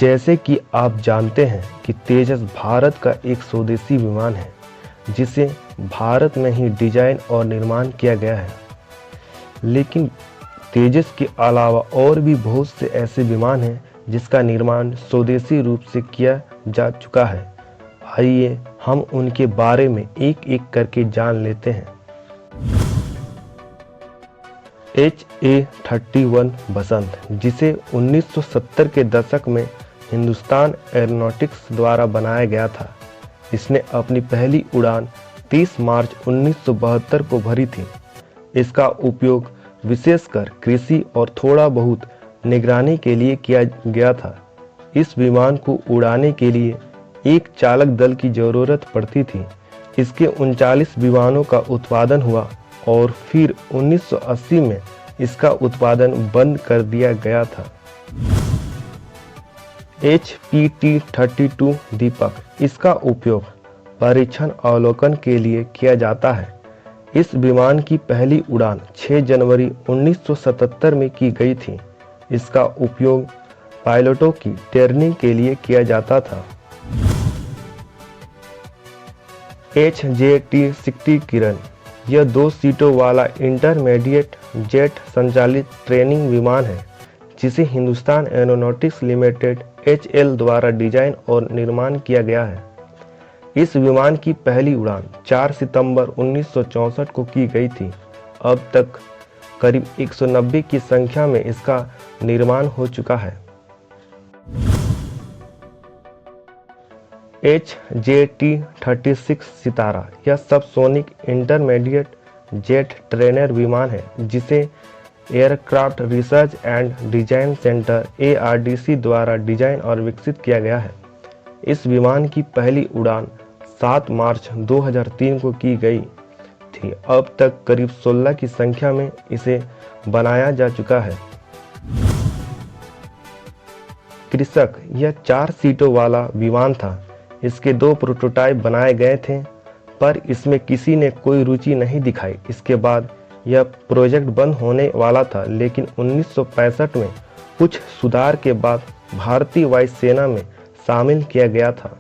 जैसे कि आप जानते हैं कि तेजस भारत का एक स्वदेशी विमान है जिसे भारत में ही डिजाइन और निर्माण किया गया है। लेकिन तेजस के अलावा और भी बहुत से ऐसे विमान हैं जिसका निर्माण स्वदेशी रूप से किया जा चुका है। आइए हम उनके बारे में एक एक करके जान लेते हैं। HA-31 बसंत, जिसे 1970 के दशक में हिंदुस्तान एरोनॉटिक्स द्वारा बनाया गया था। इसने अपनी पहली उड़ान 30 मार्च 1972 को भरी थी। इसका उपयोग विशेषकर कृषि और थोड़ा बहुत निगरानी के लिए किया गया था। इस विमान को उड़ाने के लिए एक चालक दल की जरूरत पड़ती थी। इसके 39 विमानों का उत्पादन हुआ और फिर 1980 में इसका उत्पादन बंद कर दिया गया था। HPT-32 दीपक, इसका उपयोग परीक्षण अवलोकन के लिए किया जाता है। इस विमान की पहली उड़ान 6 जनवरी 1977 में की गई थी। इसका उपयोग पायलटों की ट्रेनिंग के लिए किया जाता था। HJT-60 किरण, यह 2 सीटों वाला इंटरमीडिएट जेट संचालित ट्रेनिंग विमान है जिसे हिंदुस्तान एरोनॉटिक्स लिमिटेड HL द्वारा डिजाइन और निर्माण किया गया है। इस विमान की पहली उड़ान 4 सितंबर 1964 को की गई थी। अब तक करीब 190 की संख्या में इसका निर्माण हो चुका है। HJT-36 सितारा, यह सबसोनिक इंटरमीडिएट जेट ट्रेनर विमान है जिसे aircraft research and design centre ARDC द्वारा डिजाइन और विकसित किया गया है। इस विमान की पहली उड़ान 7 मार्च 2003 को की गई थी। अब तक करीब 16 की संख्या में इसे बनाया जा चुका है। कृषक, यह 4 सीटों वाला विमान था। इसके 2 प्रोटोटाइप बनाए गए थे पर इसमें किसी ने कोई रुचि नहीं दिखाई। इसके बाद यह प्रोजेक्ट बंद होने वाला था, लेकिन 1965 में कुछ सुधार के बाद भारतीय वायुसेना में शामिल किया गया था।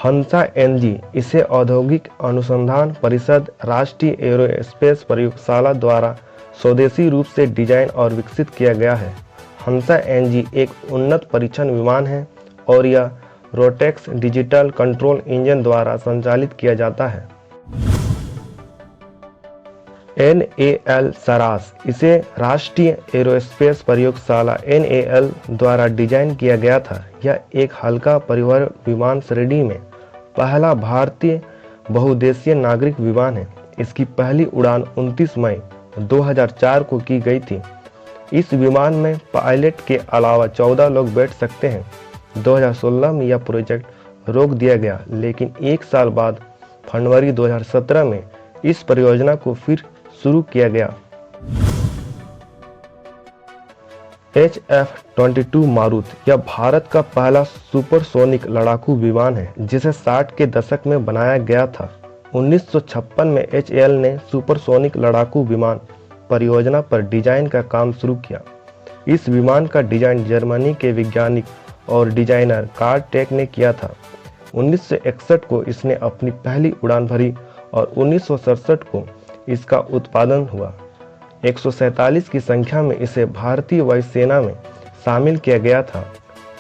हंसा NG, इसे औद्योगिक अनुसंधान परिषद राष्ट्रीय एरोस्पेस प्रयोगशाला द्वारा स्वदेशी रूप से डिजाइन और विकसित किया गया है। हंसा NG एक उन्नत परीक्षण विमान है और यह रोटेक्स डिजिटल कंट्रोल इंजन द्वारा संचालित किया जाता है। NAL सरास, इसे राष्ट्रीय एरोस्पेस प्रयोगशाला NAL द्वारा डिजाइन किया गया था। यह एक हल्का परिवहन विमान श्रेणी में पहला भारतीय बहुउद्देशीय नागरिक विमान है। इसकी पहली उड़ान 29 मई 2004 को की गई थी। इस विमान में पायलट के अलावा 14 लोग बैठ सकते हैं। 2016 में यह प्रोजेक्ट रोक दिया गया, लेकिन 1 साल बाद फरवरी 2017 में इस परियोजना को फिर शुरू किया गया। HF-22 मारुत, यह भारत का पहला सुपरसोनिक लड़ाकू विमान है जिसे 60 के दशक में बनाया गया था। 1956 में HAL ने सुपरसोनिक लड़ाकू विमान परियोजना पर डिजाइन का काम शुरू किया। इस विमान का डिजाइन जर्मनी के वैज्ञानिक और डिजाइनर कार्ल टेक ने किया था। 1961 को इसने अपनी पहली उड़ान भरी और 1967 को इसका उत्पादन हुआ। 147 की संख्या में इसे भारतीय वायुसेना में शामिल किया गया था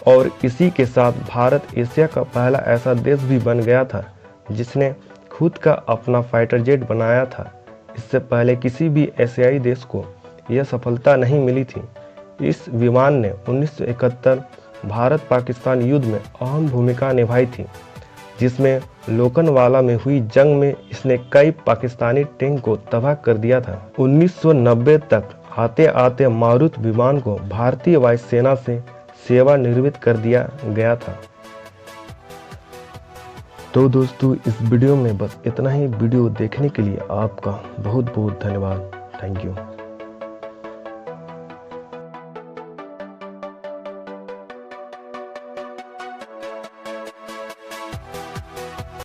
और इसी के साथ भारत एशिया का पहला ऐसा देश भी बन गया था जिसने खुद का अपना फाइटर जेट बनाया था। इससे पहले किसी भी एशियाई देश को यह सफलता नहीं मिली थी। इस विमान ने 1971 भारत पाकिस्तान युद्ध में अहम भूमिका निभाई थी, जिसमें लोखंडवाला में हुई जंग में इसने कई पाकिस्तानी टैंक को तबाह कर दिया था। 1990 तक आते आते मारुत विमान को भारतीय वायुसेना से सेवानिवृत्त कर दिया गया था। तो दोस्तों, इस वीडियो में बस इतना ही। वीडियो देखने के लिए आपका बहुत बहुत धन्यवाद। Thank you.